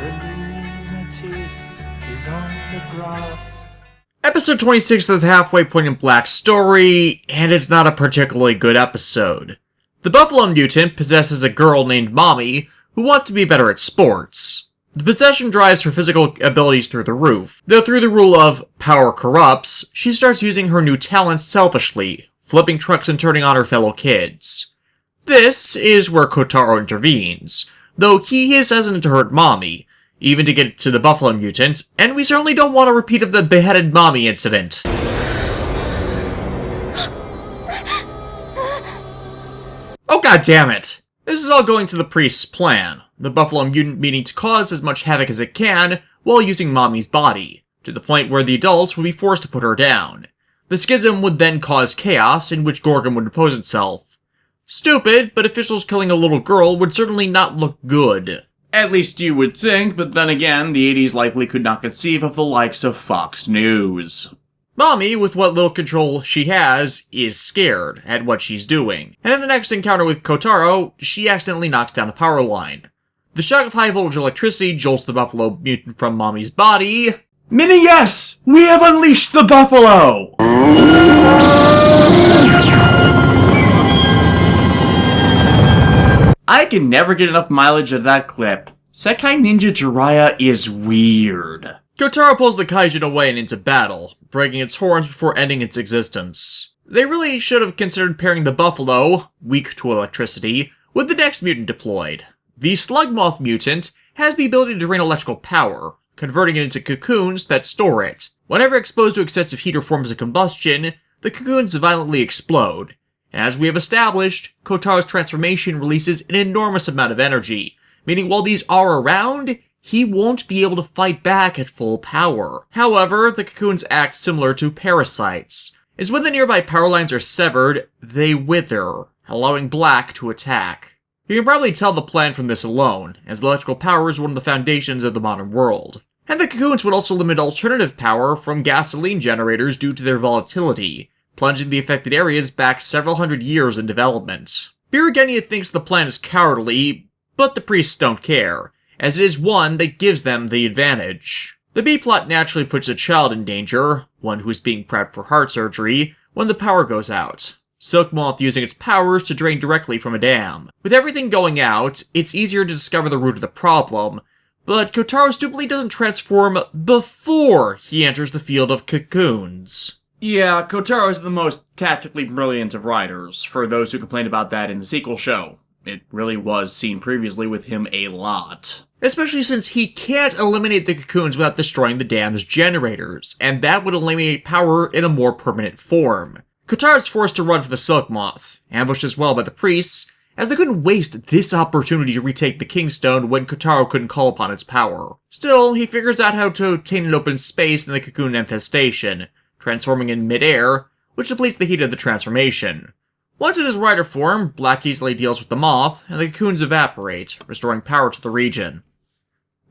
The lunatic is on the grass. Episode 26 is the halfway point in Black's story, and it's not a particularly good episode. The Buffalo Mutant possesses a girl named Mommy, who wants to be better at sports. The possession drives her physical abilities through the roof, though through the rule of power corrupts, she starts using her new talents selfishly, flipping trucks and turning on her fellow kids. This is where Kotaro intervenes, though he is hesitant to hurt Mommy, even to get to the Buffalo Mutant, and we certainly don't want a repeat of the beheaded Mommy incident. Oh goddammit! This is all going to the priest's plan, the Buffalo Mutant meaning to cause as much havoc as it can while using Mommy's body, to the point where the adults would be forced to put her down. The schism would then cause chaos in which Gorgom would oppose itself. Stupid, but officials killing a little girl would certainly not look good. At least you would think, but then again, the 80s likely could not conceive of the likes of Fox News. Mommy, with what little control she has, is scared at what she's doing, and in the next encounter with Kotaro, she accidentally knocks down a power line. The shock of high-voltage electricity jolts the Buffalo Mutant from Mommy's body. Minnie, yes! We have unleashed the Buffalo! I can never get enough mileage of that clip. Sekai Ninja Jiraiya is weird. Kotaro pulls the Kaijin away and into battle, breaking its horns before ending its existence. They really should have considered pairing the Buffalo, weak to electricity, with the next mutant deployed. The Slug Moth mutant has the ability to drain electrical power, converting it into cocoons that store it. Whenever exposed to excessive heat or forms of combustion, the cocoons violently explode. As we have established, Kotaro's transformation releases an enormous amount of energy, meaning while these are around, he won't be able to fight back at full power. However, the cocoons act similar to parasites, as when the nearby power lines are severed, they wither, allowing Black to attack. You can probably tell the plan from this alone, as electrical power is one of the foundations of the modern world. And the cocoons would also limit alternative power from gasoline generators due to their volatility, plunging the affected areas back several hundred years in development. Birugenia thinks the plan is cowardly, but the priests don't care, as it is one that gives them the advantage. The B-plot naturally puts a child in danger, one who is being prepped for heart surgery, when the power goes out. Slug Moth using its powers to drain directly from a dam. With everything going out, it's easier to discover the root of the problem, but Kotaro stupidly doesn't transform before he enters the field of cocoons. Yeah, Kotaro is the most tactically brilliant of writers, for those who complained about that in the sequel show. It really was seen previously with him a lot. Especially since he can't eliminate the cocoons without destroying the dam's generators, and that would eliminate power in a more permanent form. Kotaro is forced to run for the Slug Moth, ambushed as well by the priests, as they couldn't waste this opportunity to retake the Kingstone when Kotaro couldn't call upon its power. Still, he figures out how to obtain an open space in the cocoon infestation, transforming in mid-air, which depletes the heat of the transformation. Once in his rider form, Black easily deals with the moth, and the cocoons evaporate, restoring power to the region.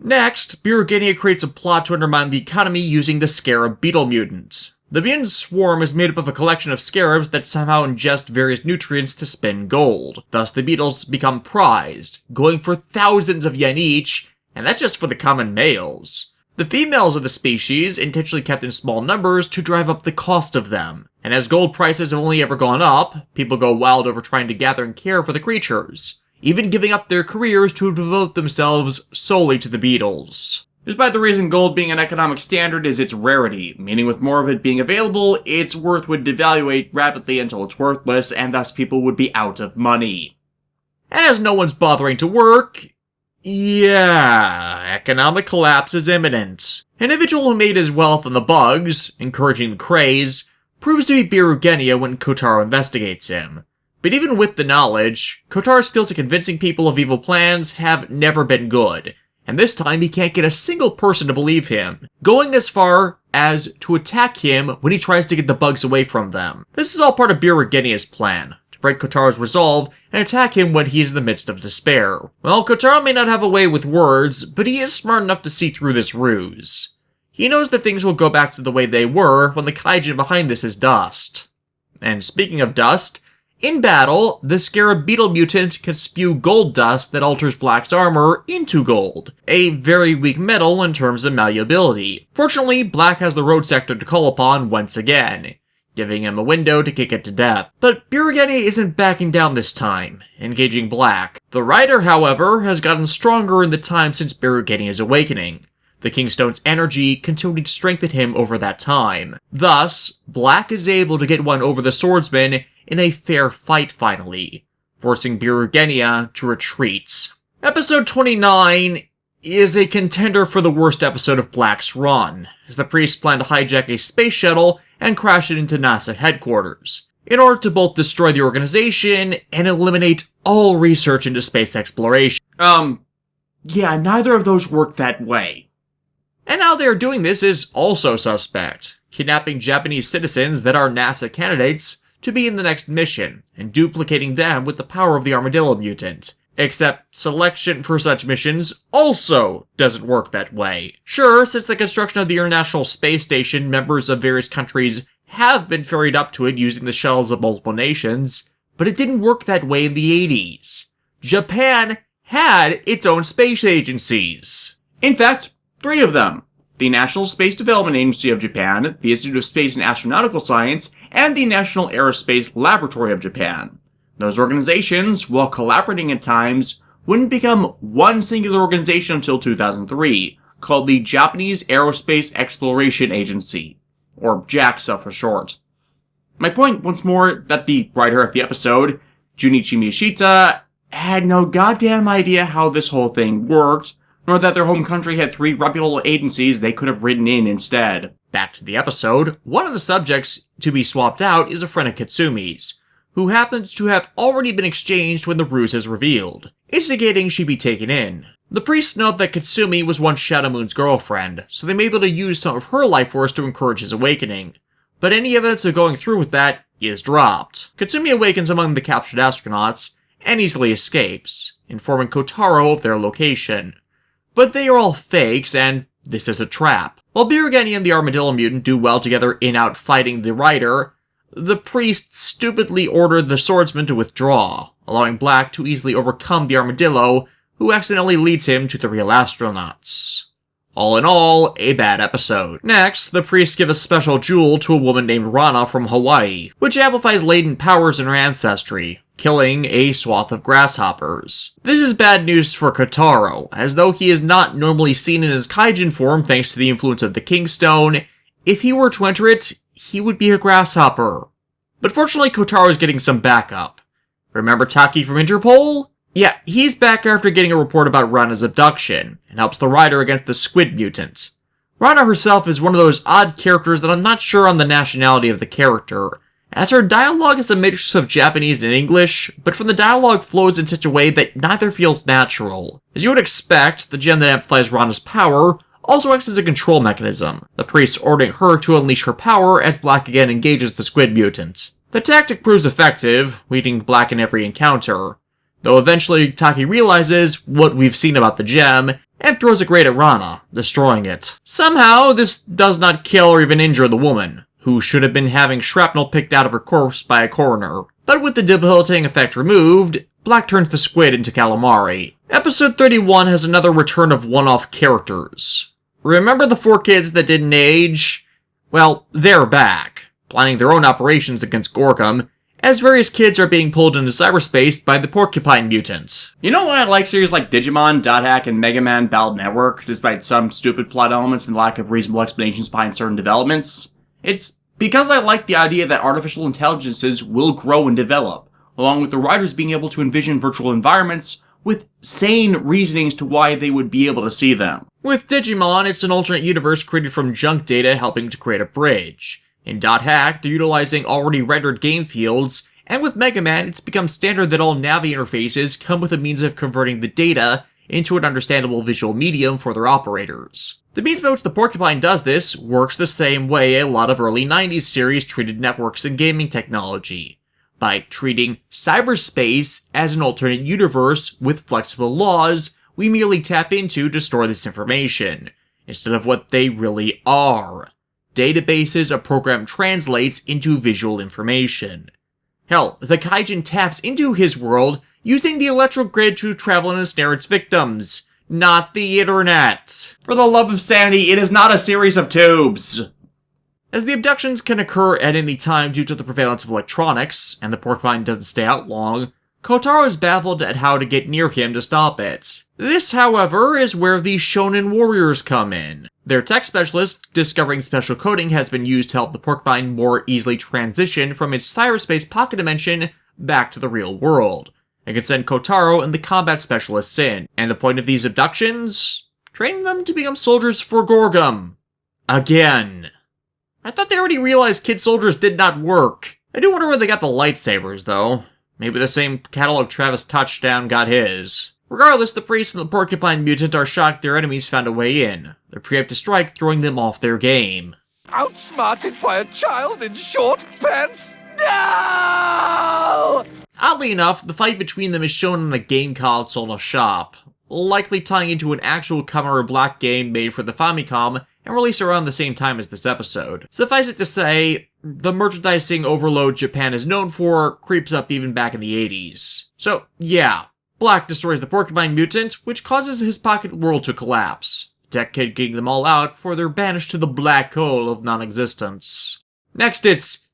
Next, Birugenia creates a plot to undermine the economy using the Scarab Beetle Mutant. The mutant swarm is made up of a collection of scarabs that somehow ingest various nutrients to spin gold. Thus, the beetles become prized, going for thousands of yen each, and that's just for the common males. The females of the species intentionally kept in small numbers to drive up the cost of them. And as gold prices have only ever gone up, people go wild over trying to gather and care for the creatures, even giving up their careers to devote themselves solely to the beetles. Despite the reason gold being an economic standard is its rarity, meaning with more of it being available, its worth would devaluate rapidly until it's worthless, and thus people would be out of money. And as no one's bothering to work, yeah, economic collapse is imminent. An individual who made his wealth on the bugs, encouraging the craze, proves to be Birugenia when Kotaro investigates him. But even with the knowledge, Kotaro's skills at convincing people of evil plans have never been good, and this time he can't get a single person to believe him, going as far as to attack him when he tries to get the bugs away from them. This is all part of Birugenia's plan, to break Kotaro's resolve and attack him when he is in the midst of despair. Well, Kotaro may not have a way with words, but he is smart enough to see through this ruse. He knows that things will go back to the way they were when the Kaijin behind this is dust. And speaking of dust, In battle, the scarab beetle mutant can spew gold dust that alters Black's armor into gold, a very weak metal in terms of malleability. Fortunately, Black has the road sector to call upon once again, giving him a window to kick it to death. But Birugenia isn't backing down this time, engaging Black. The Rider, however, has gotten stronger in the time since Birugenia's awakening. The Kingstone's energy continued to strengthen him over that time. Thus, Black is able to get one over the swordsman in a fair fight finally, forcing Birugenia to retreat. Episode 29 is a contender for the worst episode of Black's run, as the priests plan to hijack a space shuttle and crash it into NASA headquarters, in order to both destroy the organization and eliminate all research into space exploration. Yeah, neither of those work that way. And how they are doing this is also suspect, kidnapping Japanese citizens that are NASA candidates to be in the next mission, and duplicating them with the power of the armadillo mutant. Except selection for such missions also doesn't work that way. Sure, since the construction of the International Space Station, members of various countries have been ferried up to it using the shuttles of multiple nations, but it didn't work that way in the 80s. Japan had its own space agencies. In fact, 3 of them. The National Space Development Agency of Japan, the Institute of Space and Astronautical Science, and the National Aerospace Laboratory of Japan. Those organizations, while collaborating at times, wouldn't become one singular organization until 2003, called the Japanese Aerospace Exploration Agency, or JAXA for short. My point, once more, that the writer of the episode, Junichi Miyashita, had no goddamn idea how this whole thing worked, nor that their home country had 3 reputable agencies they could have written in instead. Back to the episode, one of the subjects to be swapped out is a friend of Katsumi's, who happens to have already been exchanged when the ruse is revealed, instigating she be taken in. The priests note that Katsumi was once Shadowmoon's girlfriend, so they may be able to use some of her life force to encourage his awakening, but any evidence of going through with that is dropped. Katsumi awakens among the captured astronauts, and easily escapes, informing Kotaro of their location. But they are all fakes, and this is a trap. While Birugenia and the Armadillo Mutant do well together in outfighting the Rider, the priests stupidly order the swordsman to withdraw, allowing Black to easily overcome the Armadillo, who accidentally leads him to the real astronauts. All in all, a bad episode. Next, the priests give a special jewel to a woman named Rana from Hawaii, which amplifies latent powers in her ancestry, killing a swath of grasshoppers. This is bad news for Kotaro, as though he is not normally seen in his kaijin form thanks to the influence of the Kingstone. If he were to enter it, he would be a grasshopper. But fortunately, Kotaro is getting some backup. Remember Taki from Interpol? Yeah, he's back after getting a report about Rana's abduction, and helps the Rider against the squid mutant. Rana herself is one of those odd characters that I'm not sure on the nationality of the character, as her dialogue is a mix of Japanese and English, but from the dialogue flows in such a way that neither feels natural. As you would expect, the gem that amplifies Rana's power also acts as a control mechanism, the priest ordering her to unleash her power as Black again engages the squid mutant. The tactic proves effective, leading Black in every encounter, though eventually Taki realizes what we've seen about the gem, and throws a grate at Rana, destroying it. Somehow, this does not kill or even injure the woman, who should have been having shrapnel picked out of her corpse by a coroner. But with the debilitating effect removed, Black turns the squid into calamari. Episode 31 has another return of one-off characters. Remember the 4 kids that didn't age? Well, they're back, planning their own operations against Gorgom, as various kids are being pulled into cyberspace by the porcupine mutant. You know why I like series like Digimon, Dot Hack, and Mega Man Battle Network, despite some stupid plot elements and lack of reasonable explanations behind certain developments? It's because I like the idea that artificial intelligences will grow and develop, along with the writers being able to envision virtual environments with sane reasonings to why they would be able to see them. With Digimon, it's an alternate universe created from junk data helping to create a bridge. In Dot Hack, they're utilizing already rendered game fields, and with Mega Man, it's become standard that all Navi interfaces come with a means of converting the data into an understandable visual medium for their operators. The means by which the Porcupine does this works the same way a lot of early 90s series treated networks and gaming technology, by treating cyberspace as an alternate universe with flexible laws we merely tap into to store this information, instead of what they really are. Databases a program translates into visual information. Hell, the Kaijin taps into his world using the electrical grid to travel and ensnare its victims, not the internet. For the love of sanity, it is not a series of tubes. As the abductions can occur at any time due to the prevalence of electronics, and the porcupine doesn't stay out long, Kotaro is baffled at how to get near him to stop it. This, however, is where the Shonen Warriors come in. Their tech specialist, discovering special coding has been used to help the porcupine more easily transition from its cyberspace pocket dimension back to the real world, and can send Kotaro and the combat specialists in. And the point of these abductions? Training them to become soldiers for Gorgom. Again. I thought they already realized kid soldiers did not work. I do wonder where they got the lightsabers, though. Maybe the same catalog Travis Touchdown got his. Regardless, the priest and the porcupine mutant are shocked their enemies found a way in. Their preemptive strike throwing them off their game. Outsmarted by a child in short pants? No! Oddly enough, the fight between them is shown in a game console in a shop, likely tying into an actual Kamen Rider Black game made for the Famicom and released around the same time as this episode. Suffice it to say, the merchandising overload Japan is known for creeps up even back in the 80s. So, yeah, Black destroys the porcupine mutant, which causes his pocket world to collapse. Tech Kid getting them all out before they're banished to the black hole of non-existence. Next it's...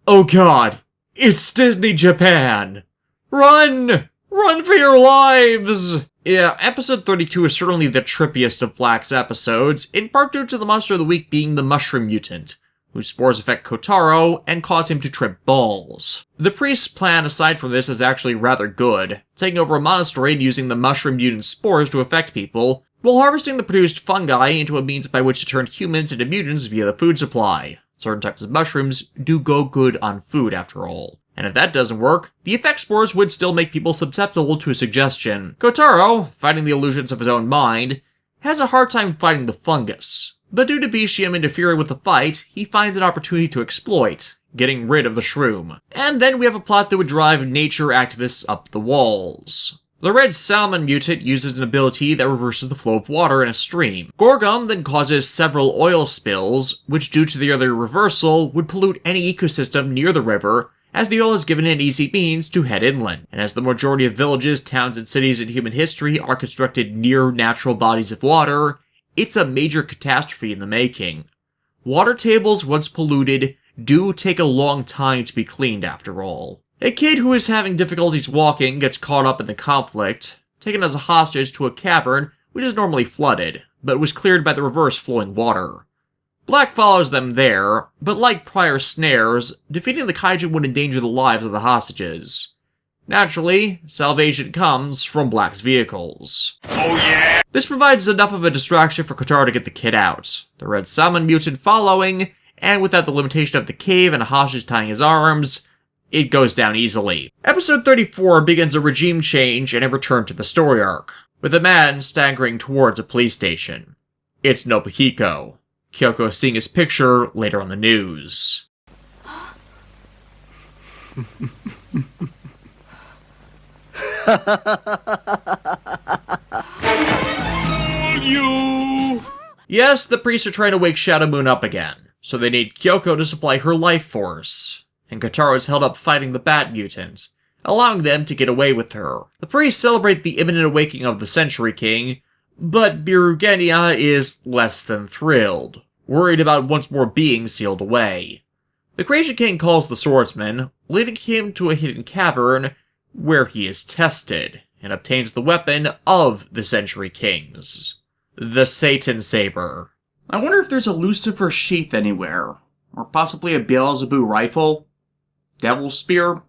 oh god! It's Disney Japan! Run! Run for your lives! Yeah, episode 32 is certainly the trippiest of Black's episodes, in part due to the monster of the week being the Mushroom Mutant, whose spores affect Kotaro and cause him to trip balls. The priest's plan aside from this is actually rather good, taking over a monastery and using the Mushroom Mutant spores to affect people, while harvesting the produced fungi into a means by which to turn humans into mutants via the food supply. Certain types of mushrooms do go good on food after all. And if that doesn't work, the effect spores would still make people susceptible to suggestion. Kotaro, fighting the illusions of his own mind, has a hard time fighting the fungus. But due to Bisham interfering with the fight, he finds an opportunity to exploit, getting rid of the shroom. And then we have a plot that would drive nature activists up the walls. The red salmon mutant uses an ability that reverses the flow of water in a stream. Gorgom then causes several oil spills, which due to the earlier reversal would pollute any ecosystem near the river, as the oil is given an easy means to head inland. And as the majority of villages, towns, and cities in human history are constructed near natural bodies of water, it's a major catastrophe in the making. Water tables, once polluted, do take a long time to be cleaned after all. A kid who is having difficulties walking gets caught up in the conflict, taken as a hostage to a cavern which is normally flooded, but was cleared by the reverse flowing water. Black follows them there, but like prior snares, defeating the kaiju would endanger the lives of the hostages. Naturally, salvation comes from Black's vehicles. Oh yeah! This provides enough of a distraction for Kotaro to get the kid out, the red salmon mutant following, and without the limitation of the cave and a hostage tying his arms, it goes down easily. Episode 34 begins a regime change and a return to the story arc, with a man staggering towards a police station. It's Nobuhiko. Kyoko seeing his picture later on the news. You! Yes, the priests are trying to wake Shadowmoon up again, so they need Kyoko to supply her life force, and Kotaro is held up fighting the Bat Mutants, allowing them to get away with her. The priests celebrate the imminent awakening of the Century King, but Birugenia is less than thrilled, worried about once more being sealed away. The Creation King calls the swordsman, leading him to a hidden cavern where he is tested, and obtains the weapon of the Century Kings, the Satan Saber. I wonder if there's a Lucifer sheath anywhere, or possibly a Beelzebub rifle? Devil's Spear?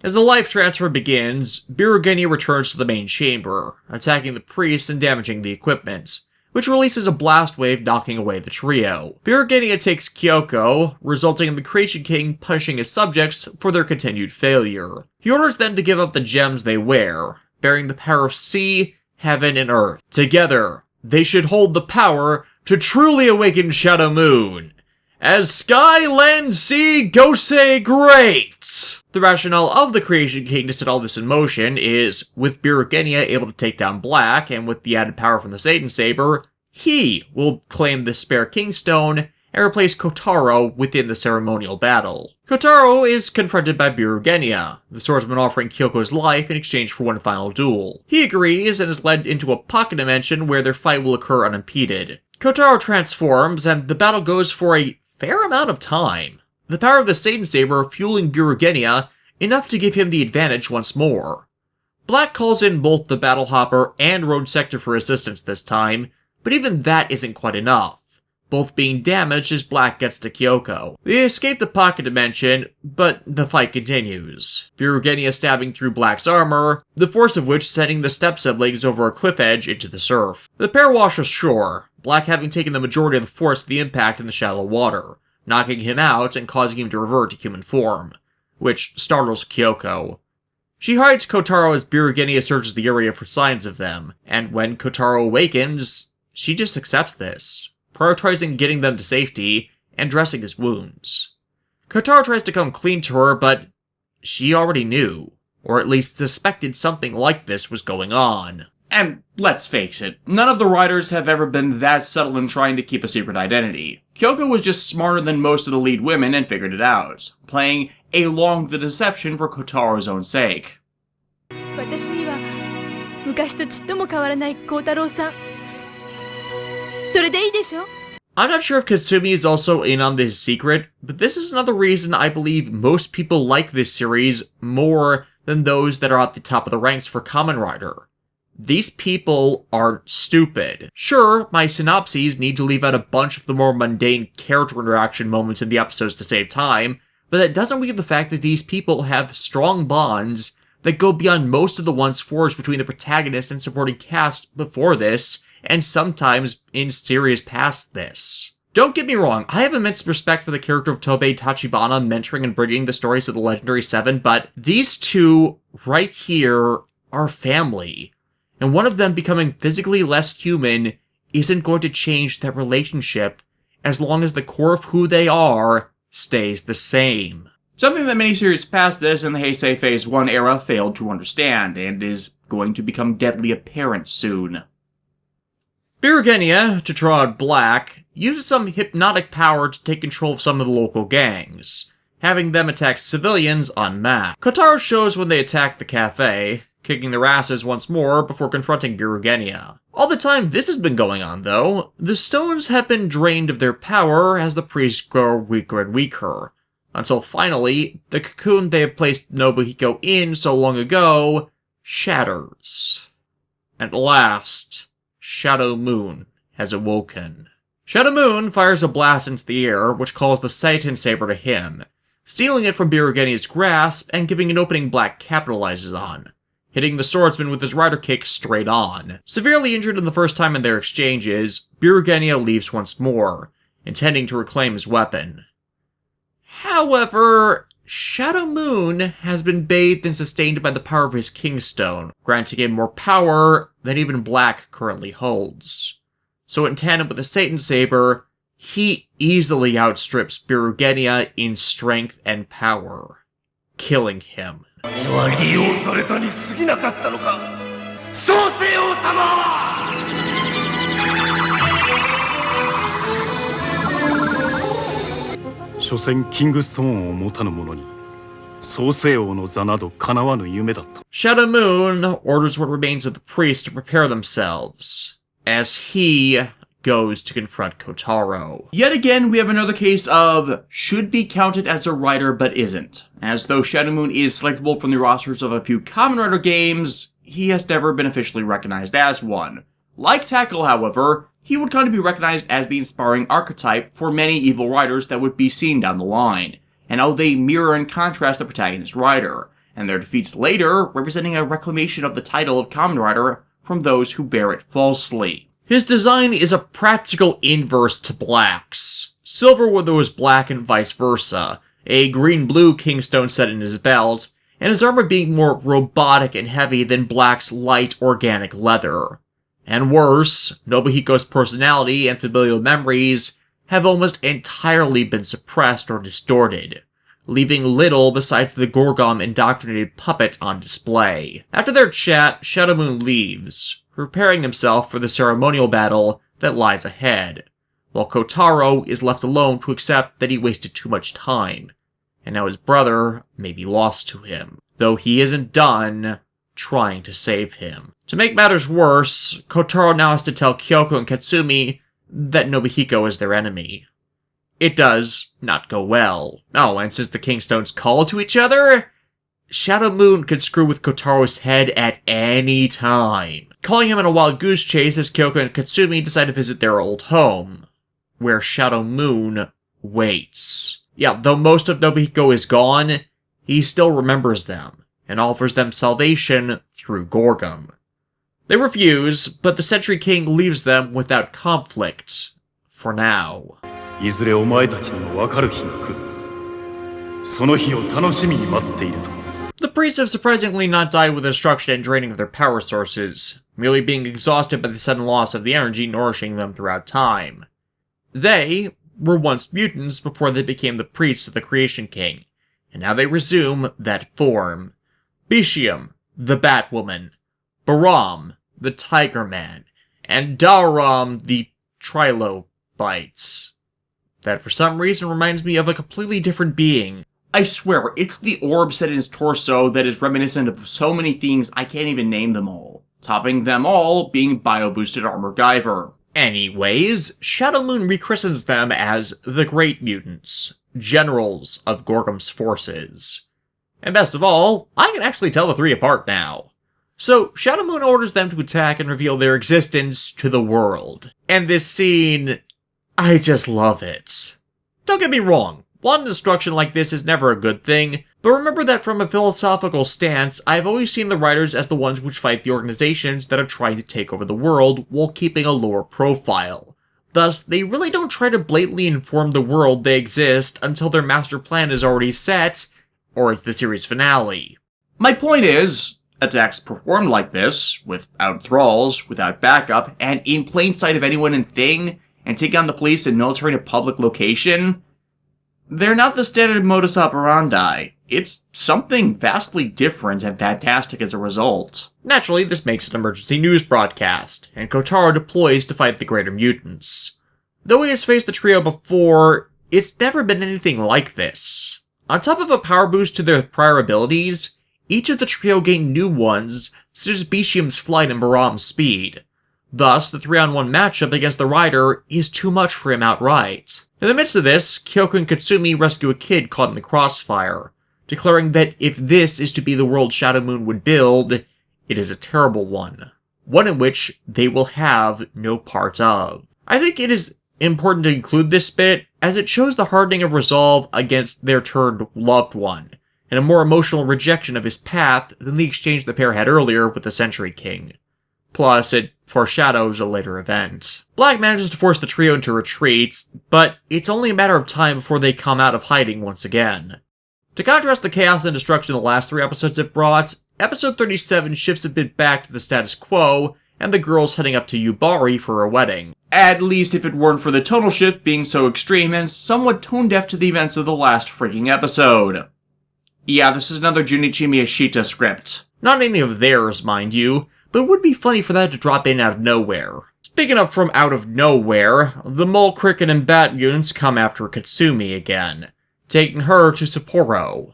As the life transfer begins, Birugenia returns to the main chamber, attacking the priests and damaging the equipment, which releases a blast wave knocking away the trio. Birugenia takes Kyoko, resulting in the Creation King punishing his subjects for their continued failure. He orders them to give up the gems they wear, bearing the power of sea, heaven, and earth. Together, they should hold the power to truly awaken Shadowmoon. As sky, land, sea, go say great! The rationale of the Creation King to set all this in motion is, with Birugenia able to take down Black, and with the added power from the Satan Saber, he will claim the spare Kingstone and replace Kotaro within the ceremonial battle. Kotaro is confronted by Birugenia, the swordsman offering Kyoko's life in exchange for one final duel. He agrees and is led into a pocket dimension where their fight will occur unimpeded. Kotaro transforms, and the battle goes for a fair amount of time. The power of the Satan Saber fueling Birugenia enough to give him the advantage once more. Black calls in both the Battle Hopper and Road Sector for assistance this time, but even that isn't quite enough, both being damaged as Black gets to Kyoko. They escape the pocket dimension, but the fight continues. Birugenia stabbing through Black's armor, the force of which sending the step-siblings over a cliff edge into the surf. The pair wash ashore, Black having taken the majority of the force of the impact in the shallow water, knocking him out and causing him to revert to human form, which startles Kyoko. She hides Kotaro as Birugenia searches the area for signs of them, and when Kotaro awakens, she just accepts this, prioritizing getting them to safety and dressing his wounds. Kotaro tries to come clean to her, but she already knew, or at least suspected something like this was going on. And let's face it, none of the riders have ever been that subtle in trying to keep a secret identity. Kyoko was just smarter than most of the lead women and figured it out, playing along the deception for Kotaro's own sake. I'm not sure if Kasumi is also in on this secret, but this is another reason I believe most people like this series more than those that are at the top of the ranks for Kamen Rider. These people aren't stupid. Sure, my synopses need to leave out a bunch of the more mundane character interaction moments in the episodes to save time, but that doesn't weaken the fact that these people have strong bonds that go beyond most of the ones forged between the protagonist and supporting cast before this, and sometimes in series past this. Don't get me wrong, I have immense respect for the character of Tobei Tachibana mentoring and bridging the stories of the Legendary Seven, but these two right here are family. And one of them becoming physically less human isn't going to change that relationship as long as the core of who they are stays the same. Something that many series past this in the Heisei Phase 1 era failed to understand, and is going to become deadly apparent soon. Birugenia, to draw out Black, uses some hypnotic power to take control of some of the local gangs, having them attack civilians en masse. Kotaro shows when they attack the cafe, kicking their asses once more before confronting Birugenia. All the time this has been going on, though, the stones have been drained of their power as the priests grow weaker and weaker, until finally, the cocoon they have placed Nobuhiko in so long ago shatters. At last, Shadowmoon has awoken. Shadowmoon fires a blast into the air, which calls the Satan Saber to him, stealing it from Birugenia's grasp and giving an opening Black capitalizes on, hitting the swordsman with his rider kick straight on. Severely injured in the first time in their exchanges, Birugenia leaves once more, intending to reclaim his weapon. However, Shadowmoon has been bathed and sustained by the power of his Kingstone, granting him more power than even Black currently holds. So in tandem with the Satan Saber, he easily outstrips Birugenia in strength and power, killing him. 所詮キングストーンを持たぬ者に創世王の座など叶わぬ夢だった。 Shadowmoon orders what remains of the priests to prepare themselves, as he goes to confront Kotaro. Yet again, we have another case of should be counted as a rider but isn't. As though Shadowmoon is selectable from the rosters of a few Kamen Rider games, he has never been officially recognized as one. Like Tackle, however, he would kind of be recognized as the inspiring archetype for many evil riders that would be seen down the line, and how they mirror and contrast the protagonist rider, and their defeats later representing a reclamation of the title of Kamen Rider from those who bear it falsely. His design is a practical inverse to Black's. Silver where there was black and vice versa, a green-blue Kingstone set in his belt, and his armor being more robotic and heavy than Black's light organic leather. And worse, Nobuhiko's personality and familial memories have almost entirely been suppressed or distorted, leaving little besides the Gorgom indoctrinated puppet on display. After their chat, Shadowmoon leaves, preparing himself for the ceremonial battle that lies ahead, while Kotaro is left alone to accept that he wasted too much time, and now his brother may be lost to him, though he isn't done trying to save him. To make matters worse, Kotaro now has to tell Kyoko and Katsumi that Nobuhiko is their enemy. It does not go well. Oh, and since the Kingstones call to each other, Shadowmoon could screw with Kotaro's head at any time, calling him in a wild goose chase as Kyoko and Katsumi decide to visit their old home, where Shadowmoon waits. Yeah, though most of Nobuhiko is gone, he still remembers them, and offers them salvation through Gorgom. They refuse, but the Sentry King leaves them without conflict, for now. いずれお前たちにも分かる日が来る。その日を楽しみに待っているぞ。 The priests have surprisingly not died with the destruction and draining of their power sources, merely being exhausted by the sudden loss of the energy nourishing them throughout time. They were once mutants before they became the priests of the Creation King, and now they resume that form. Bishiam, the Batwoman, Baram, the Tiger Man, and Daram, the Trilobite. That for some reason reminds me of a completely different being. I swear, it's the orb set in his torso that is reminiscent of so many things I can't even name them all. Topping them all being bio-boosted Armor Guyver. Anyways, Shadowmoon rechristens them as the Great Mutants, generals of Gorgom's forces. And best of all, I can actually tell the three apart now. So, Shadowmoon orders them to attack and reveal their existence to the world. And this scene, I just love it. Don't get me wrong, wanton destruction like this is never a good thing, but remember that from a philosophical stance, I've always seen the writers as the ones which fight the organizations that are trying to take over the world while keeping a lower profile. Thus, they really don't try to blatantly inform the world they exist until their master plan is already set, or it's the series finale. My point is, attacks performed like this, without thralls, without backup, and in plain sight of anyone and thing, and take on the police and military in a public location, they're not the standard modus operandi. It's something vastly different and fantastic as a result. Naturally, this makes an emergency news broadcast, and Kotaro deploys to fight the greater mutants. Though he has faced the trio before, it's never been anything like this. On top of a power boost to their prior abilities, each of the trio gained new ones, such as Bishiam's flight and Baram's speed. Thus, the 3-on-1 matchup against the Rider is too much for him outright. In the midst of this, Kyoko and Katsumi rescue a kid caught in the crossfire, declaring that if this is to be the world Shadowmoon would build, it is a terrible one. One in which they will have no part of. I think it is important to include this bit, as it shows the hardening of resolve against their turned loved one, and a more emotional rejection of his path than the exchange the pair had earlier with the Sentry King. Plus, it foreshadows a later event. Black manages to force the trio into retreat, but it's only a matter of time before they come out of hiding once again. To contrast the chaos and destruction the last 3 episodes have brought, episode 37 shifts a bit back to the status quo, and the girls heading up to Yubari for a wedding. At least if it weren't for the tonal shift being so extreme and somewhat tone-deaf to the events of the last freaking episode. Yeah, this is another Junichi Miyashita script. Not any of theirs, mind you, but it would be funny for that to drop in out of nowhere. Speaking of from out of nowhere, the Mole, Cricket, and Bat mutants come after Katsumi again, taking her to Sapporo.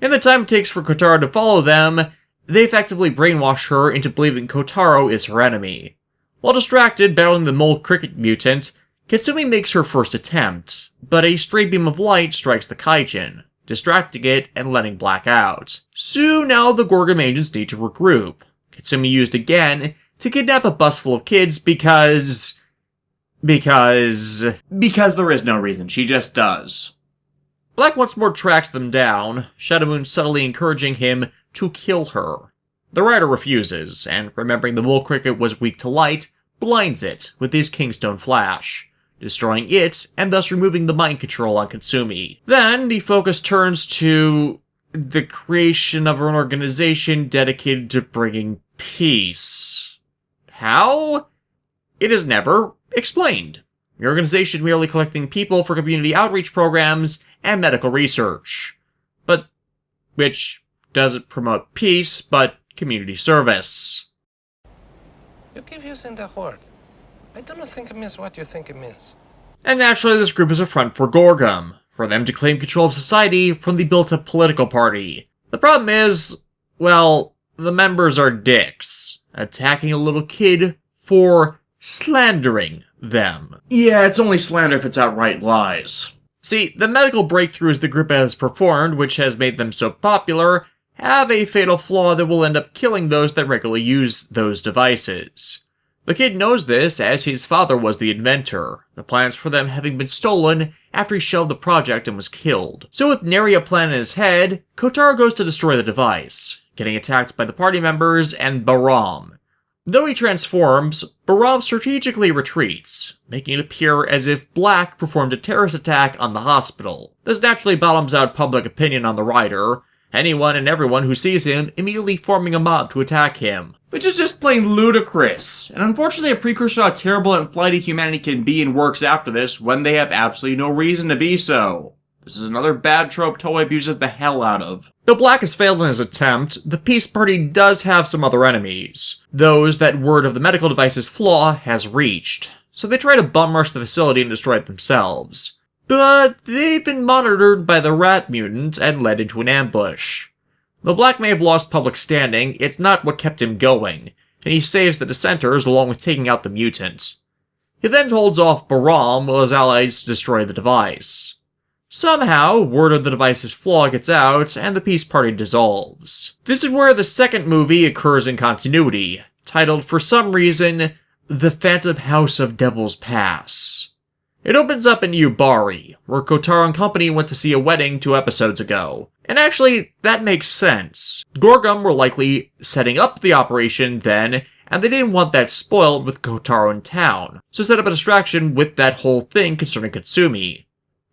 In the time it takes for Kotaro to follow them, they effectively brainwash her into believing Kotaro is her enemy. While distracted battling the Mole Cricket mutant, Katsumi makes her first attempt, but a stray beam of light strikes the Kaijin, distracting it and letting Black out. So now the Gorgom agents need to regroup. Katsumi used again to kidnap a bus full of kids because there is no reason, she just does. Black once more tracks them down, Shadowmoon subtly encouraging him to kill her. The Rider refuses, and remembering the Mole Cricket was weak to light, blinds it with his Kingstone Flash, destroying it and thus removing the mind control on Katsumi. Then the focus turns to the creation of an organization dedicated to bringing peace. How? It is never explained. The organization merely collecting people for community outreach programs and medical research. But which doesn't promote peace, but community service. You keep using the word. I don't think it means what you think it means. And naturally, this group is a front for Gorgom, for them to claim control of society from the built-up political party. The problem is, well, the members are dicks, attacking a little kid for slandering them. Yeah, it's only slander if it's outright lies. See, the medical breakthroughs the group has performed, which has made them so popular, have a fatal flaw that will end up killing those that regularly use those devices. The kid knows this, as his father was the inventor, the plans for them having been stolen after he shelved the project and was killed. So with nary a plan in his head, Kotaro goes to destroy the device, getting attacked by the party members and Baram. Though he transforms, Baram strategically retreats, making it appear as if Black performed a terrorist attack on the hospital. This naturally bottoms out public opinion on the rider, anyone and everyone who sees him immediately forming a mob to attack him. Which is just plain ludicrous, and unfortunately a precursor to how terrible and flighty humanity can be in works after this when they have absolutely no reason to be so. This is another bad trope Toei abuses the hell out of. Though Black has failed in his attempt, the Peace Party does have some other enemies, those that word of the medical device's flaw has reached, so they try to bum rush the facility and destroy it themselves. But they've been monitored by the rat mutant and led into an ambush. Though Black may have lost public standing, it's not what kept him going, and he saves the dissenters along with taking out the mutant. He then holds off Baram while his allies destroy the device. Somehow, word of the device's flaw gets out, and the Peace Party dissolves. This is where the second movie occurs in continuity, titled for some reason, The Phantom House of Devil's Pass. It opens up in Yubari, where Kotaro and company went to see a wedding 2 episodes ago. And actually, that makes sense. Gorgom were likely setting up the operation then, and they didn't want that spoiled with Kotaro in town, so set up a distraction with that whole thing concerning Katsumi.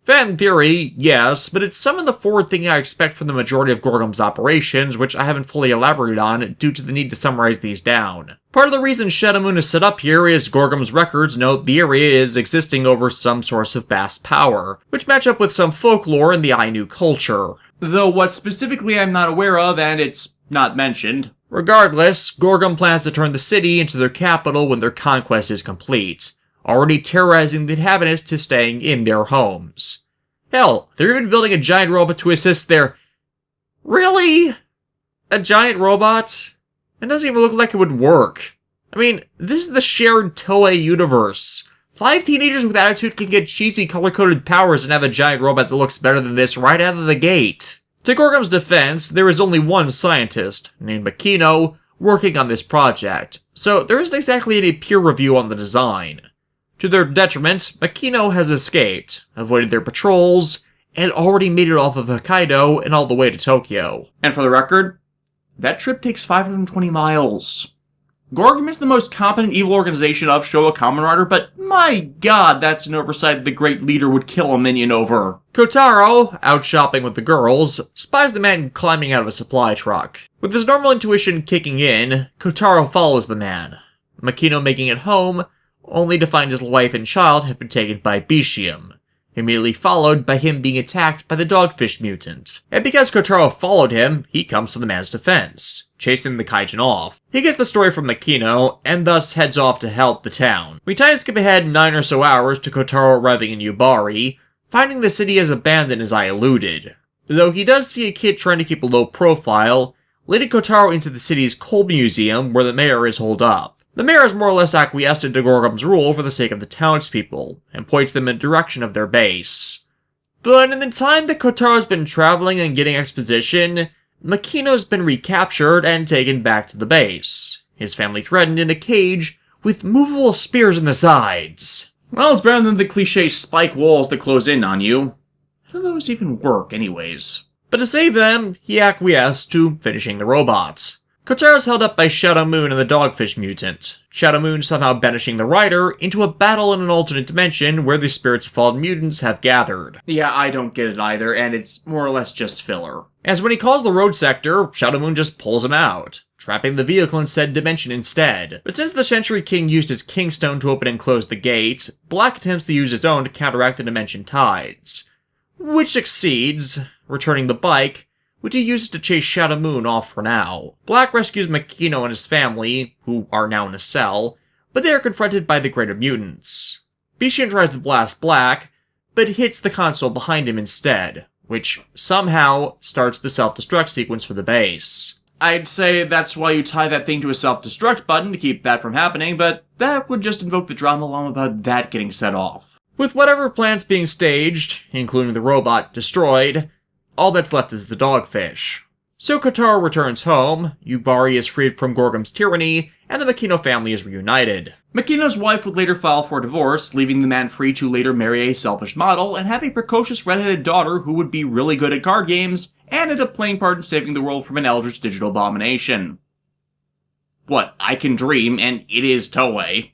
Fan theory, yes, but it's some of the forward thinking I expect from the majority of Gorgom's operations, which I haven't fully elaborated on due to the need to summarize these down. Part of the reason Shadowmoon is set up here is Gorgom's records note the area is existing over some source of vast power, which match up with some folklore in the Ainu culture. Though what specifically I'm not aware of, and it's not mentioned. Regardless, Gorgom plans to turn the city into their capital when their conquest is complete, already terrorizing the inhabitants to staying in their homes. Hell, they're even building a giant robot to assist their... Really? A giant robot? It doesn't even look like it would work. I mean, this is the shared Toei universe. 5 teenagers with attitude can get cheesy color-coded powers and have a giant robot that looks better than this right out of the gate. To Gorgom's defense, there is only one scientist, named Makino, working on this project, so there isn't exactly any peer review on the design. To their detriment, Makino has escaped, avoided their patrols, and already made it off of Hokkaido and all the way to Tokyo. And for the record, that trip takes 520 miles. Gorgom is the most competent evil organization of Showa Kamen Rider, but my god, that's an oversight the great leader would kill a minion over. Kotaro, out shopping with the girls, spies the man climbing out of a supply truck. With his normal intuition kicking in, Kotaro follows the man, Makino making it home, only to find his wife and child have been taken by Bishium, immediately followed by him being attacked by the dogfish mutant. And because Kotaro followed him, he comes to the man's defense, chasing the kaijin off. He gets the story from Makino, and thus heads off to help the town. We time skip ahead 9 or so hours to Kotaro arriving in Yubari, finding the city as abandoned as I alluded. Though he does see a kid trying to keep a low profile, leading Kotaro into the city's coal museum where the mayor is holed up. The mayor has more or less acquiesced to Gorgom's rule for the sake of the townspeople, and points them in the direction of their base. But in the time that Kotaro's been traveling and getting exposition, Makino's been recaptured and taken back to the base, his family threatened in a cage with movable spears in the sides. Well, it's better than the cliché spike walls that close in on you. How do those even work, anyways? But to save them, he acquiesced to finishing the robot. Kotaro's held up by Shadowmoon and the dogfish mutant, Shadowmoon somehow banishing the rider into a battle in an alternate dimension where the spirits of fallen mutants have gathered. Yeah, I don't get it either, and it's more or less just filler. As when he calls the road sector, Shadowmoon just pulls him out, trapping the vehicle in said dimension instead. But since the Century King used his Kingstone to open and close the gates, Black attempts to use his own to counteract the dimension tides, which succeeds, returning the bike, which he uses to chase Shadowmoon off for now. Black rescues Makino and his family, who are now in a cell, but they are confronted by the greater mutants. Bishin tries to blast Black, but hits the console behind him instead, which somehow starts the self-destruct sequence for the base. I'd say that's why you tie that thing to a self-destruct button to keep that from happening, but that would just invoke the drama alarm about that getting set off. With whatever plans being staged, including the robot, destroyed, all that's left is the dogfish. So Kotaro returns home, Yubari is freed from Gorgom's tyranny, and the Makino family is reunited. Makino's wife would later file for divorce, leaving the man free to later marry a selfish model and have a precocious redheaded daughter who would be really good at card games and end up playing part in saving the world from an eldritch digital abomination. What, I can dream, and it is Toei.